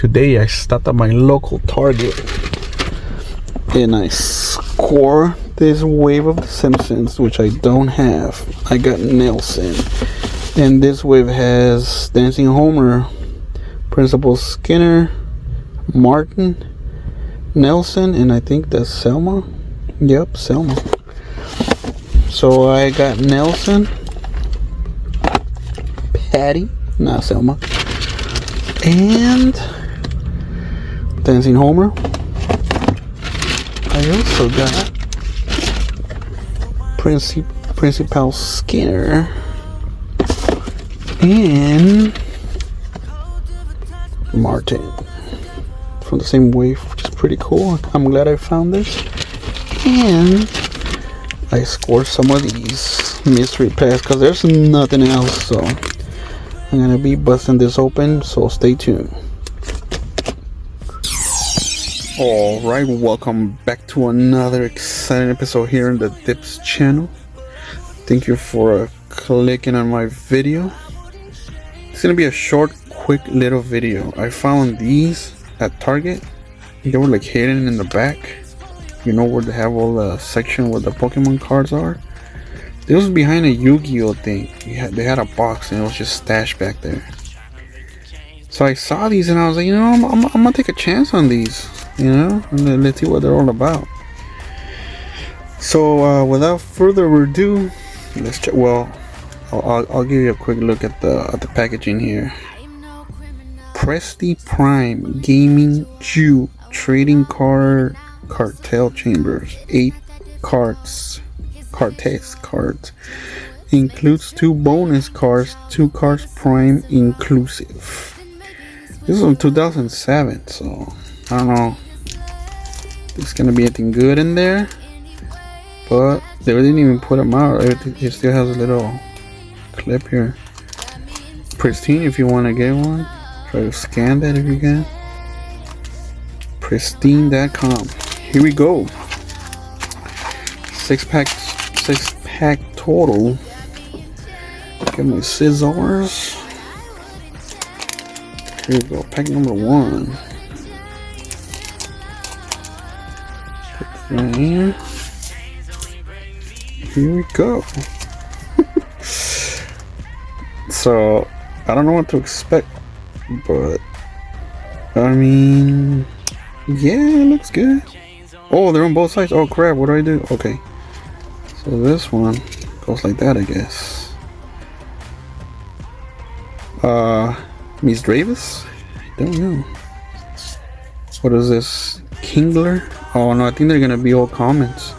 Today I stopped at my local Target and I scored this wave of the Simpsons, which I don't have. I got Nelson, and this wave has Dancing Homer, Principal Skinner, Martin, Nelson, and I think that's Selma. Yep, Selma. So I got Nelson, Patty, not Selma, and Dancing Homer. I also got Principal Skinner and Martin from the same wave, which is pretty cool. I'm glad I found this. And I scored some of these mystery packs because there's nothing else. So I'm gonna be busting this open, so stay tuned. Alright, welcome back to another exciting episode here on the Dips channel. Thank you for clicking on my video. It's gonna be a short, quick little video. I found these at Target. They were like hidden in the back. You know where they have all the section where the Pokemon cards are? This was behind a Yu-Gi-Oh thing. They had a box and it was just stashed back there. So I saw these and I was like, you know, I'm gonna take a chance on these. You know, and then let's see what they're all about. So without further ado, let's check. Well, I'll give you a quick look at the packaging here. Prestige Prime Gaming Jew Trading Card Cartel Chambers, 8 cards, Cartes cards, includes 2 bonus cards, 2 cards Prime inclusive. This is from 2007, so I don't know if it's gonna be anything good in there, but they didn't even put them out. It still has a little clip here. Pristine, if you want to get one, try to scan that if you can. Pristine.com. Here we go. 6 pack total. Get my scissors. Here we go. Pack number 1. Right here. Here we go. So I don't know what to expect, but I mean, yeah, it looks good. Oh, they're on both sides. Oh crap, what do I do? Okay, so this one goes like that, I guess. Miss Davis? I don't know. What is this? Kingler? Oh no, I think they're gonna be all comments.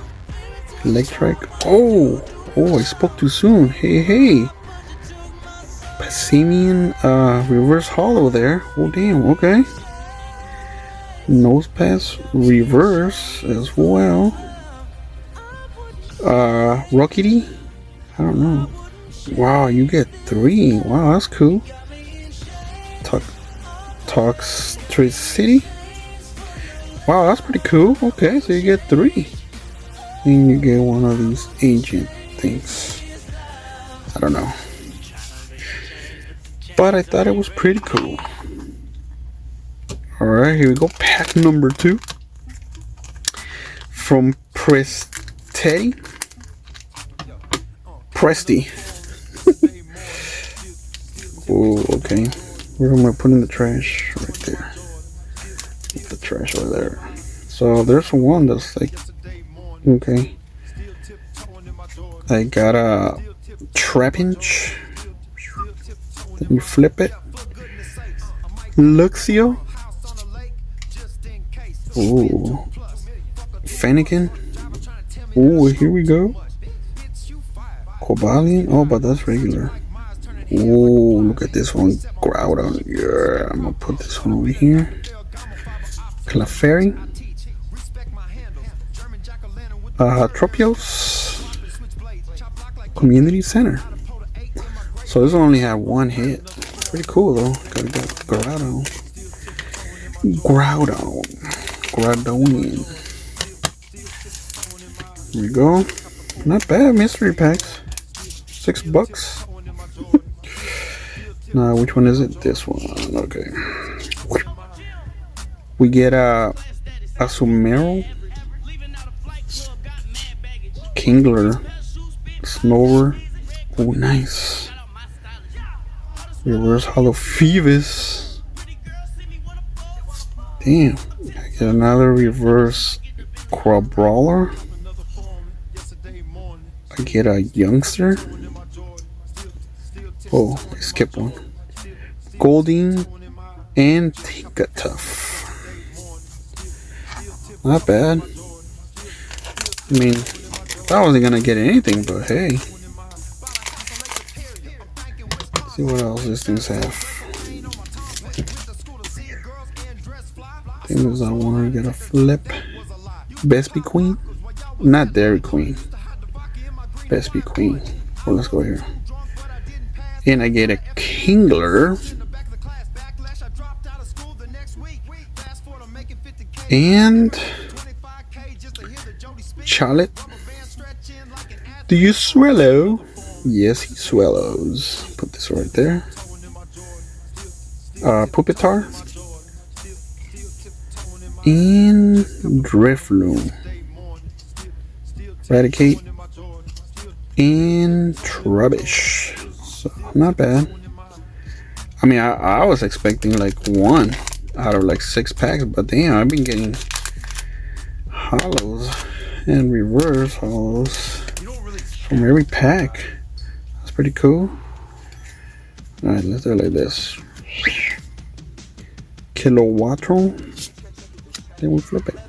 Electric. Oh, I spoke too soon. Hey. Passimian reverse hollow there. Oh damn, okay. Nose pass reverse as well. Rockety? I don't know. Wow, you get 3. Wow, that's cool. Toxtricity? Wow, that's pretty cool. Okay, so you get 3. And you get one of these agent things. I don't know. But I thought it was pretty cool. Alright, here we go. Pack number 2. From Prestige. Oh, okay. Where am I putting the trash? Right there. Put the trash over there. So there's one that's like, okay. I got a Trapinch. You flip it. Luxio. Ooh. Fennekin. Ooh, here we go. Cobalion. Oh, but that's regular. Ooh, look at this one. Groudon. Yeah, I'm gonna put this one over here. Clefairy. Tropios. Community Center. So this one only had 1 hit. Pretty cool though. Got Groudon. Groudonian. Here we go. Not bad mystery packs. $6. Now which one is it? This one. Okay. We get a Sumero, Kingler, Snover. Oh, nice. Reverse Hollow Phoebus. Damn. I get another reverse Crab Brawler. I get a Youngster. Oh, I skipped one. Golding and Tinka Tough. Not bad. I mean, I wasn't gonna get anything, but hey. Let's see what else these things have. I think there's that one. I get a flip. Bespy Queen? Not Dairy Queen. Bespy Queen. Well, let's go here. And I get a Kingler. And Charlotte. Do you swallow? Yes, he swallows. Put this right there. Pupitar. And Drifloon. Eradicate. And Trubbish. So, not bad. I mean, I was expecting like one out of like 6 packs, but damn, I've been getting hollows and reverse hollows from every pack. That's pretty cool. Alright, let's do it like this. Kilowattrol. Then we flip it.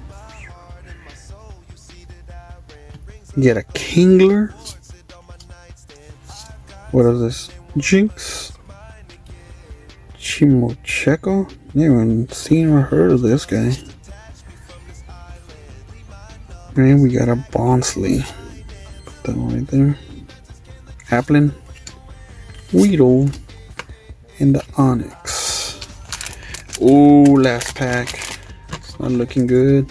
Get a Kingler. What is this? Jinx. Chimocheco. Never even seen or heard of this guy. And we got a Bonsley. Put that one right there. Applin. Weedle. And the Onyx. Oh, last pack. It's not looking good.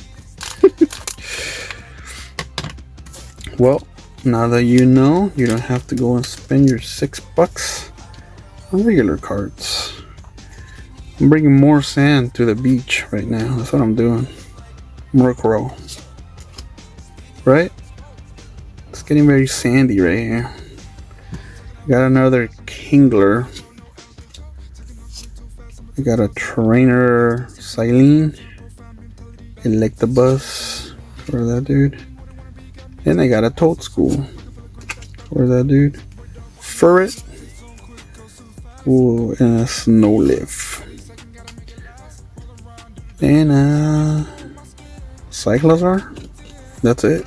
Well, now that you know, you don't have to go and spend your $6 on regular cards. I'm bringing more sand to the beach right now. That's what I'm doing. Murkrow. Right? It's getting very sandy right here. Got another Kingler. I got a Trainer Silene. Electabuzz. For that dude. And I got a Toadschool. For that dude. Furret. Ooh, and a Snowleaf. And Cyclozar. That's it.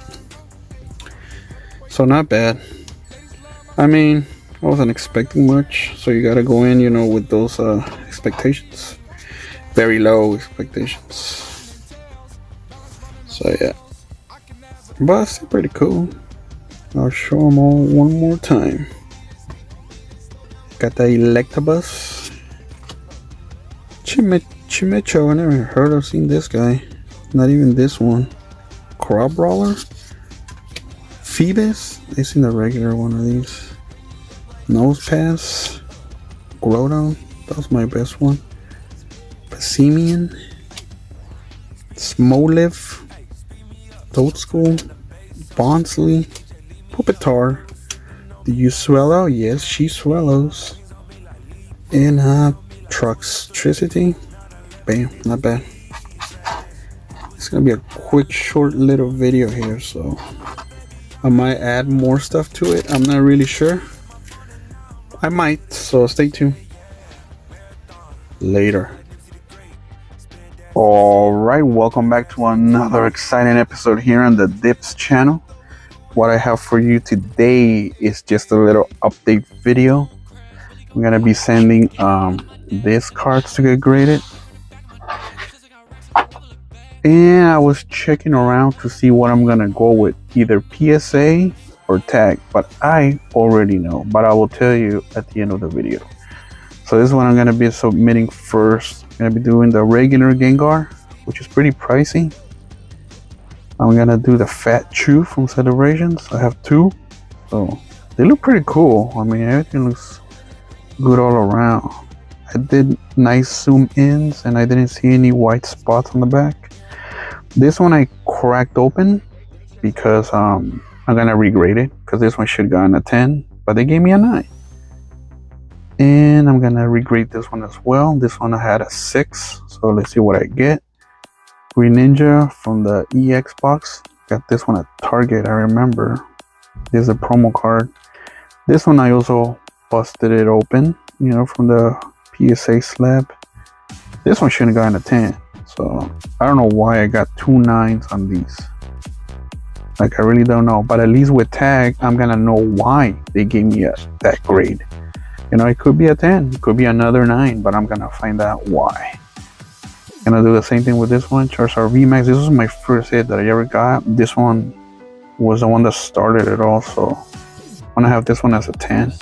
So not bad. I mean, I wasn't expecting much, so you gotta go in, you know, with those expectations. Very low expectations. So yeah. But it's still pretty cool. I'll show them all one more time. Got the Electabuzz. Chimecho, I never heard of seen this guy. Not even this one. Crab Brawler. Phoebus. I seen the regular one of these. Nosepass. Groudon. That was my best one. Passimian. Smoliv. Toadschool. Bonsley. Pupitar. Do you swallow? Yes, she swallows. And Truxtricity. Bam, not bad. It's gonna be a quick, short little video here, so I might add more stuff to it. I'm not really sure. I might, so stay tuned. Later. Alright, welcome back to another exciting episode here on the Dips channel. What I have for you today is just a little update video. I'm gonna be sending these cards to get graded. And I was checking around to see what I'm gonna go with, either PSA or tag, but I already know, but I will tell you at the end of the video. So this one I'm gonna be submitting first. I'm gonna be doing the regular Gengar, which is pretty pricey. I'm gonna do the Fat Chew from Celebrations. I have 2, so they look pretty cool. I mean, everything looks good all around. I did nice zoom ins and I didn't see any white spots on the back. This one I cracked open because I'm gonna regrade it because this one should have gotten a 10, but they gave me a 9. And I'm gonna regrade this one as well. This one I had a 6, so let's see what I get. Green Ninja from the EX box. Got this one at Target, I remember. This is a promo card. This one I also busted it open, you know, from the PSA slab. This one shouldn't have gotten a 10, so I don't know why I got 2 9s on these. Like, I really don't know, but at least with tag, I'm gonna know why they gave me that grade. You know, it could be a 10, it could be another 9, but I'm gonna find out why. Gonna do the same thing with this one, Charizard VMAX. This was my first hit that I ever got. This one was the one that started it all, so I'm gonna have this one as a 10.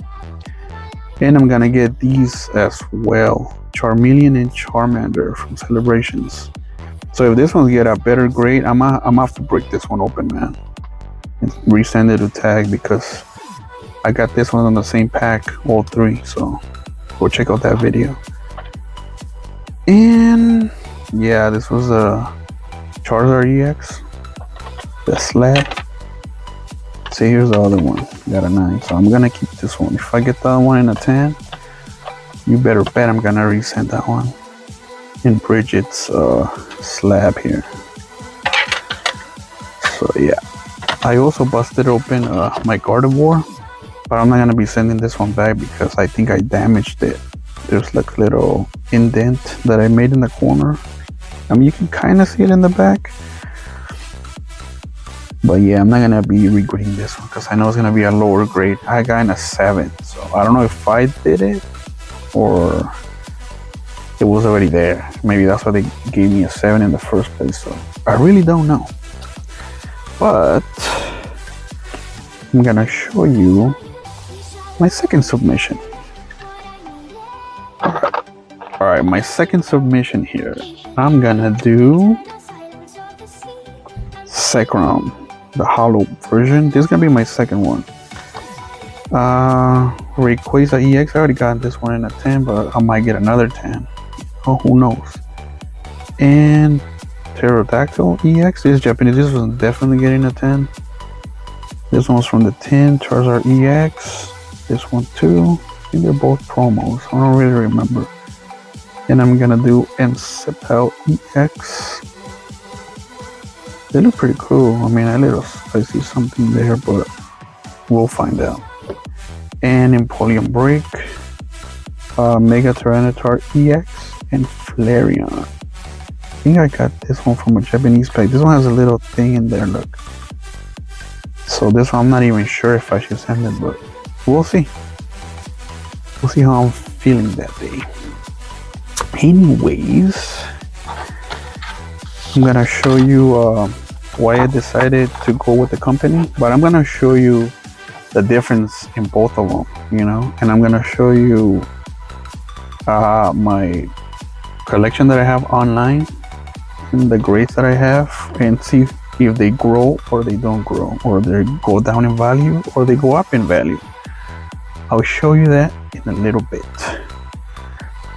And I'm gonna get these as well, Charmeleon and Charmander from Celebrations. So if this one get a better grade, I'm gonna have to break this one open, man, and resend it to tag because I got this one on the same pack, all 3. So go check out that video. And yeah, this was a Charizard EX, the slab. See, here's the other one. Got a 9, so I'm gonna keep this one. If I get the other one in a 10, you better bet I'm gonna resend that one in Bridget's slab here. So yeah, I also busted open my Gardevoir, but I'm not gonna be sending this one back because I think I damaged it. There's like a little indent that I made in the corner. I mean, you can kind of see it in the back. But yeah, I'm not gonna be regrading this one because I know it's gonna be a lower grade. I got in a 7, so I don't know if I did it or it was already there. Maybe that's why they gave me a 7 in the first place. So I really don't know. But I'm gonna show you my second submission. All right, my second submission here. I'm gonna do Zekrom, the hollow version. This is gonna be my second one. Rayquaza EX, I already got this one in a 10, but I might get another 10. Oh, who knows? And Pterodactyl EX, this is Japanese. This was definitely getting a 10. This one's from the 10, Charizard EX. This one too. I think they're both promos. I don't really remember. And I'm gonna do Encipal EX. They look pretty cool. I mean, I see something there, but we'll find out. And Empoleon Break, Mega Tyranitar EX, and Flareon. I think I got this one from a Japanese pack. This one has a little thing in there, look. So this one, I'm not even sure if I should send it, but we'll see. We'll see how I'm feeling that day. Anyways, I'm gonna show you why I decided to go with the company, but I'm gonna show you the difference in both of them, you know, and I'm gonna show you my collection that I have online and the grades that I have, and see if they grow or they don't grow, or they go down in value or they go up in value. I'll show you that in a little bit.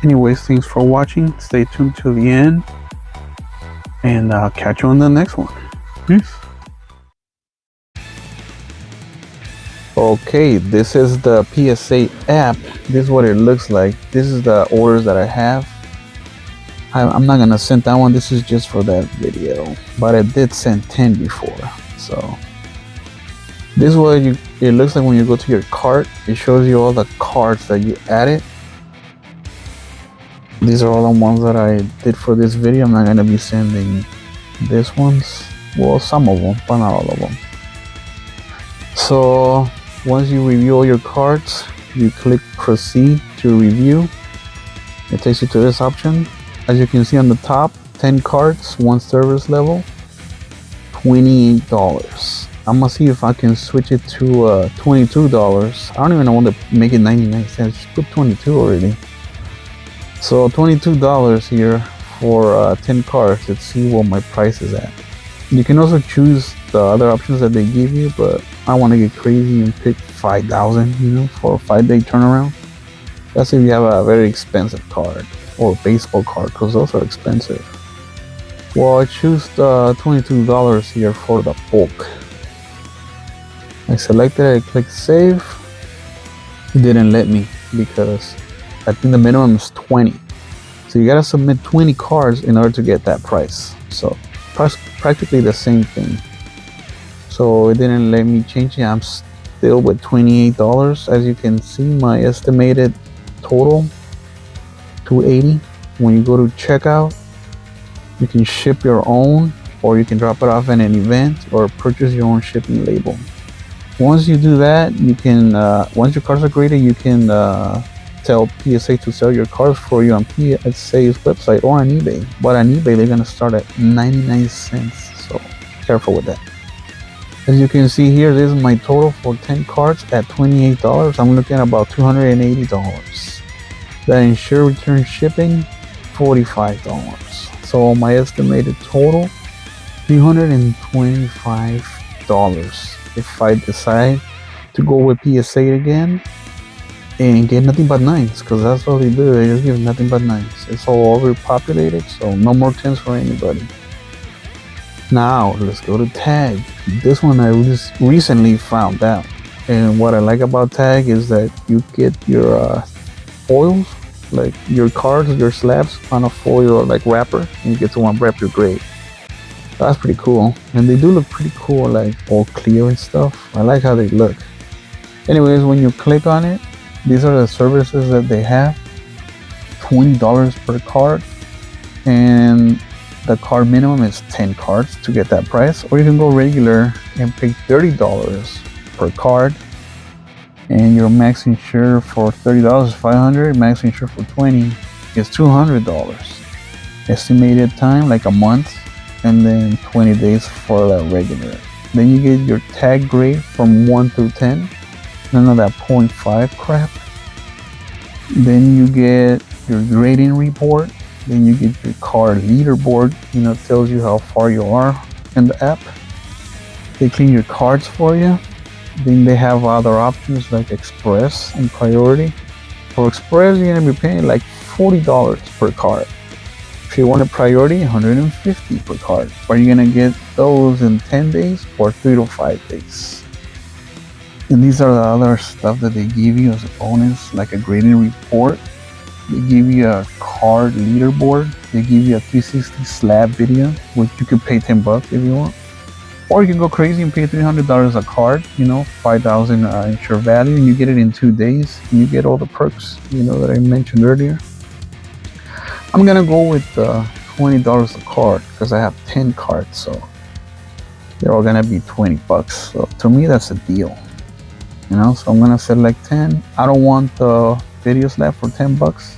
Anyways, thanks for watching. Stay tuned till the end, and I'll catch you on the next one. Peace. Okay, this is the PSA app. This is what it looks like. This is the orders that I have. I'm not gonna send that one. This is just for that video, but I did send 10 before. So this is what it looks like when you go to your cart. It shows you all the cards that you added. These are all the ones that I did for this video. I'm not gonna be sending these ones. Well, some of them, but not all of them. So once you review all your cards, you click proceed to review. It takes you to this option. As you can see on the top, 10 cards, 1 service level, $28. I'm gonna see if I can switch it to $22. I don't even want to make it 99 cents. Just put 22 already. So $22 here for 10 cards. Let's see what my price is at. You can also choose the other options that they give you, but I want to get crazy and pick 5,000, you know, for a 5-day turnaround. That's if you have a very expensive card or baseball card, because those are expensive. Well, I choose the $22 here for the bulk. I selected it, I clicked save. It didn't let me because I think the minimum is 20. So you gotta submit 20 cards in order to get that price. So practically the same thing. So it didn't let me change it. I'm still with $28. As you can see, my estimated total $280. When you go to checkout, you can ship your own, or you can drop it off at an event, or purchase your own shipping label. Once you do that, you can once your cards are graded, you can tell PSA to sell your cards for you on PSA's website or on eBay. But on eBay, they're gonna start at 99 cents. So careful with that. As you can see here, this is my total for 10 cards at $28. I'm looking at about $280. The insured return shipping, $45. So my estimated total, $325 if I decide to go with PSA again and get nothing but 9s, because that's all they do. They just give nothing but 9s. It's all overpopulated, so no more 10s for anybody. Now let's go to tag. This one I just recently found out, and what I like about tag is that you get your foils, like your cards, your slabs on a foil or like wrapper, and you get to unwrap your grade. That's pretty cool, and they do look pretty cool, like all clear and stuff. I like how they look. Anyways, when you click on it, these are the services that they have. $20 per card, and the card minimum is 10 cards to get that price. Or you can go regular and pay $30 per card, and your max insure for $30 is $500. Max insure for 20 is $200. Estimated time like a month, and then 20 days for the regular. Then you get your tag grade from 1 through 10. None of that 0.5 crap. Then you get your grading report. Then you get your card leaderboard. It tells you how far you are in the app. They clean your cards for you. Then they have other options like Express and Priority. For Express, you're gonna be paying like $40 per card. If you want a Priority, $150 per card. Are you gonna get those in 10 days or 3 to 5 days? And these are the other stuff that they give you as a bonus, like a grading report. They give you a card leaderboard. They give you a 360 slab video, which you can pay $10 if you want. Or you can go crazy and pay $300 a card, $5,000 insure value, and you get it in 2 days. And you get all the perks, that I mentioned earlier. I'm gonna go with $20 a card because I have 10 cards, so they're all gonna be $20. So to me, that's a deal. So I'm gonna select 10. I don't want the video slab for $10,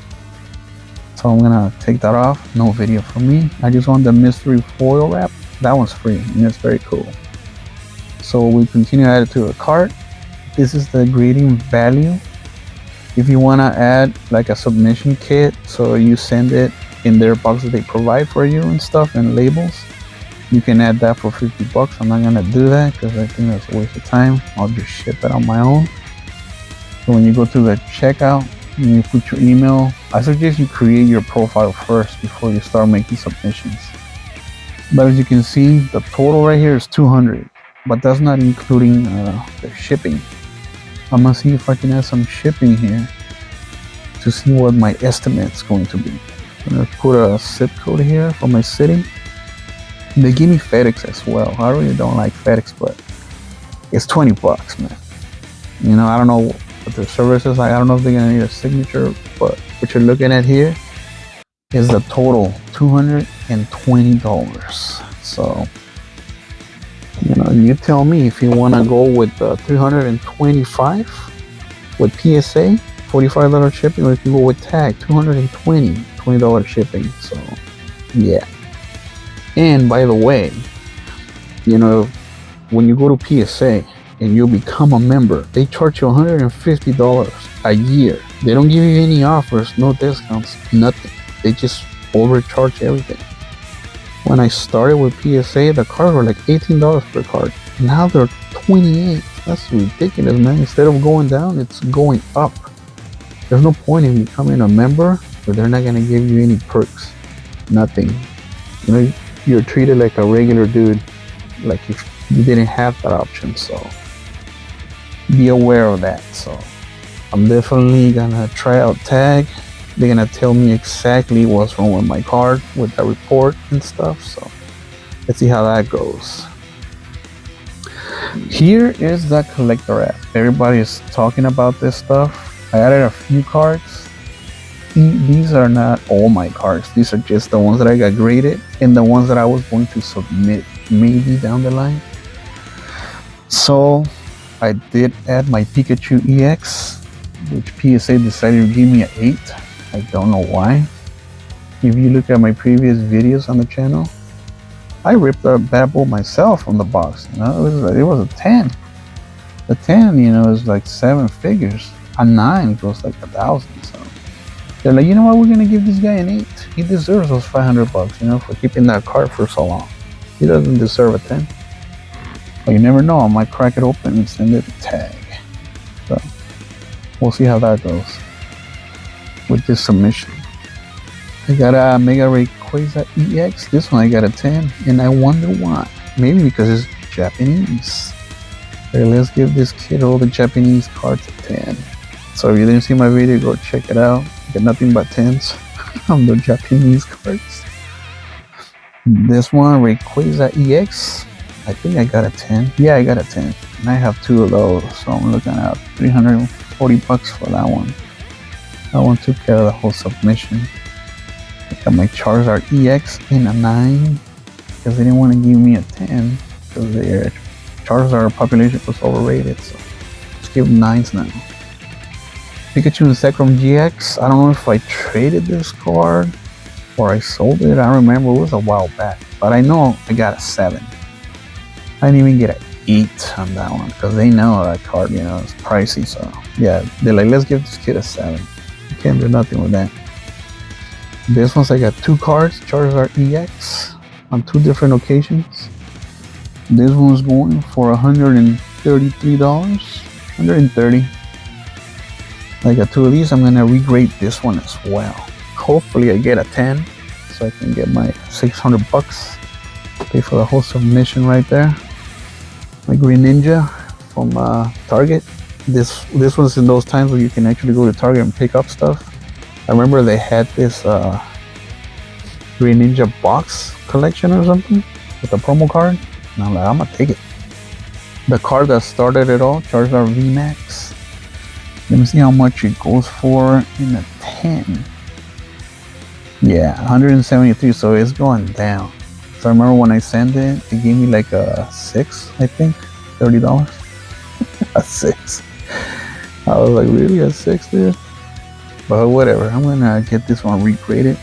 so I'm gonna take that off. No video for me. I just want the mystery foil wrap. That one's free, and it's very cool. So we continue to add it to the cart. This is the grading value. If you want to add like a submission kit, so you send it in their box that they provide for you and stuff, and labels, you can add that for $50. I'm not gonna do that because I think that's a waste of time. I'll just ship it on my own. So when you go to the checkout, you put your email. I suggest you create your profile first before you start making submissions. But as you can see, the total right here is $200, but that's not including the shipping. I'm gonna see if I can add some shipping here to see what my estimate's going to be. I'm gonna put a zip code here for my city. They give me FedEx as well. I really don't like FedEx, but it's $20, man. I don't know what their service is like. I don't know if they're gonna need a signature, but what you're looking at here is the total, $220. So, you tell me if you want to go with 325 with PSA, $45 shipping, or if you go with tag, $20 shipping. So, yeah. And by the way, when you go to PSA and you become a member, they charge you $150 a year. They don't give you any offers, no discounts, nothing. They just overcharge everything. When I started with PSA, the cards were like $18 per card. Now they're $28. That's ridiculous, man. Instead of going down, it's going up. There's no point in becoming a member, but they're not gonna give you any perks. Nothing. You know, you're treated like a regular dude, like if you didn't have that option. So be aware of that. So I'm definitely gonna try out tag. They're gonna tell me exactly what's wrong with my card with the report and stuff. So let's see how that goes. Here is the collector app. Everybody is talking about this stuff. I added a few cards. These are not all my cards. These are just the ones that I got graded and the ones that I was going to submit maybe down the line. So I did add my Pikachu EX, which PSA decided to give me an 8. I don't know why. If you look at my previous videos on the channel, I ripped the bad boy myself from the box. You know, it was a 10. The 10, you know, is like 7 figures. A 9 goes like 1,000. So they're like, you know what? We're gonna give this guy an 8. He deserves those $500, you know, for keeping that card for so long. He doesn't deserve a 10. But you never know. I might crack it open and send it a tag. So we'll see how that goes with this submission. I got a Mega Rayquaza EX. This one I got a 10, and I wonder why. Maybe because it's Japanese. Okay, let's give this kid all the Japanese cards a 10. So if you didn't see my video, go check it out. Get nothing but 10s on the Japanese cards. This one, Rayquaza EX. I think I got a 10. Yeah, I got a 10. And I have 2 of those, so I'm looking at $340 for that one. That one took care of the whole submission. I got my Charizard EX in a 9 because they didn't want to give me a 10 because their Charizard population was overrated. So let's give them 9s now. Pikachu and Zekrom GX. I don't know if I traded this card or I sold it. I don't remember. It was a while back, but I know I got a 7. I didn't even get an 8 on that one because they know that card, you know, it's pricey. So yeah, they're like, let's give this kid a 7. You can't do nothing with that. This one's I got 2 cards, Charizard EX on 2 different occasions. This one's going for $133, $130. I got 2 of these. I'm gonna regrade this one as well. Hopefully I get a 10 so I can get my $600. Pay for the whole submission right there. My Green Ninja from Target. This one's in those times where you can actually go to Target and pick up stuff. I remember they had this Green Ninja box collection or something with a promo card. And I'm like, I'm gonna take it. The card that started it all, Charizard VMAX. Let me see how much it goes for in a 10. Yeah, 173, so it's going down. So I remember when I sent it, they gave me like a 6, I think, $30. A 6. I was like, really, a 6, dude? But whatever, I'm gonna get this one regraded.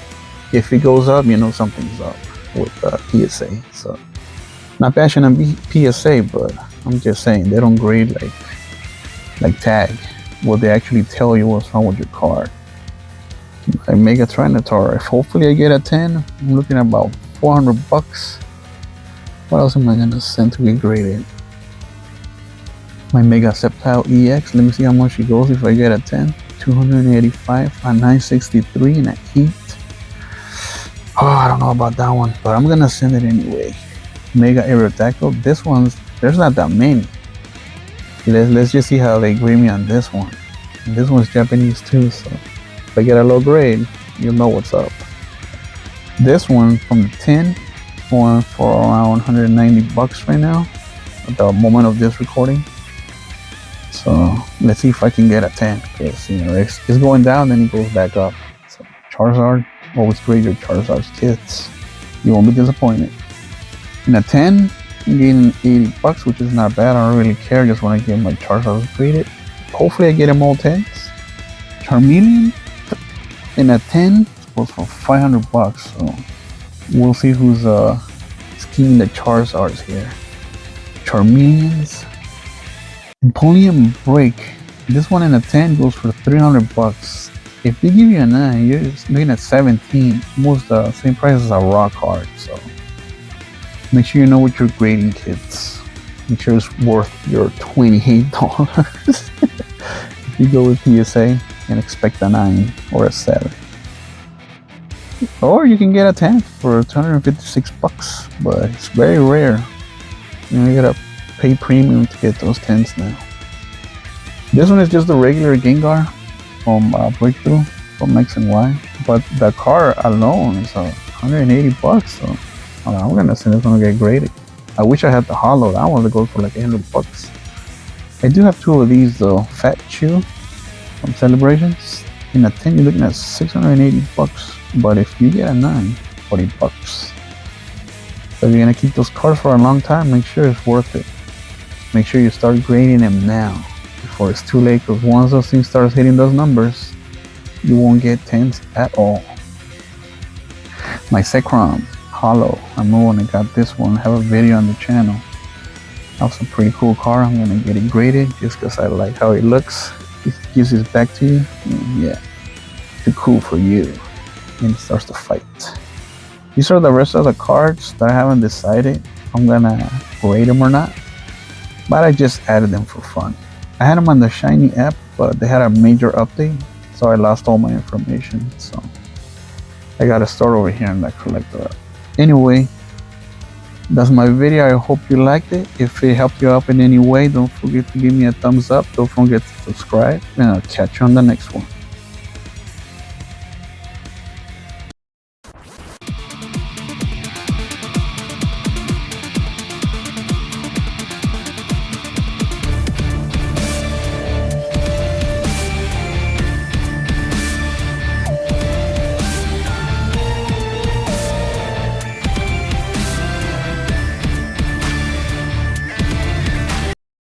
If it goes up, you know something's up with PSA. So, not bashing on PSA, but I'm just saying they don't grade like tag. Well, they actually tell you what's wrong with your card. I make a Trinitar. If hopefully I get a 10, I'm looking at about $400. What else am I gonna send to get graded? My Mega Sceptile EX. Let me see how much it goes if I get a 10. 285, a 963 in a heat. Oh, I don't know about that one, but I'm gonna send it anyway. Mega Aerodactyl. This one's, there's not that many. Let's just see how they grade me on this one. And this one's Japanese too, so if I get a low grade, you'll know what's up. This one from the 10 going for around $190 right now at the moment of this recording. So let's see if I can get a 10 because you know it's going down, then it goes back up. So Charizard, always grade your Charizard's kits. You won't be disappointed. In a 10, I'm getting $80, which is not bad. I don't really care. Just want to get my Charizards graded. Hopefully I get them all 10s. Charmeleon in a 10 goes for $500. So we'll see who's scheming the Charizards here. Charmeleons. Empoleon Break. This one in a 10 goes for $300. If they give you a 9, you're looking at 17, almost the same price as a raw card. So make sure you know what you're grading, kids. Make sure it's worth your $28 if you go with PSA. and expect a 9 or a 7. Or you can get a 10 for $256, but it's very rare. You gotta pay premium to get those 10s now. This one is just the regular Gengar from Breakthrough from X and Y, but the car alone is $180. So I'm gonna say it's gonna get graded. I wish I had the hollow. That one that goes for like $800. I do have 2 of these though. Fat Chew from Celebrations. In a 10, you're looking at $680. But if you get a 9, $40. So if you're gonna keep those cars for a long time, make sure it's worth it. Make sure you start grading them now before it's too late. Because once those things start hitting those numbers, you won't get 10s at all. My Zekrom Hollow. I'm the one that got this one. I have a video on the channel. That's a pretty cool car. I'm gonna get it graded just because I like how it looks. It gives his back to you. Yeah, too cool for you. And it starts to fight. These are the rest of the cards that I haven't decided if I'm gonna grade them or not. But I just added them for fun. I had them on the Shiny app, but they had a major update, so I lost all my information. So I gotta start over here in that collector app. Anyway, that's my video. I hope you liked it. If it helped you out in any way, don't forget to give me a thumbs up. Don't forget to subscribe, and I'll catch you on the next one.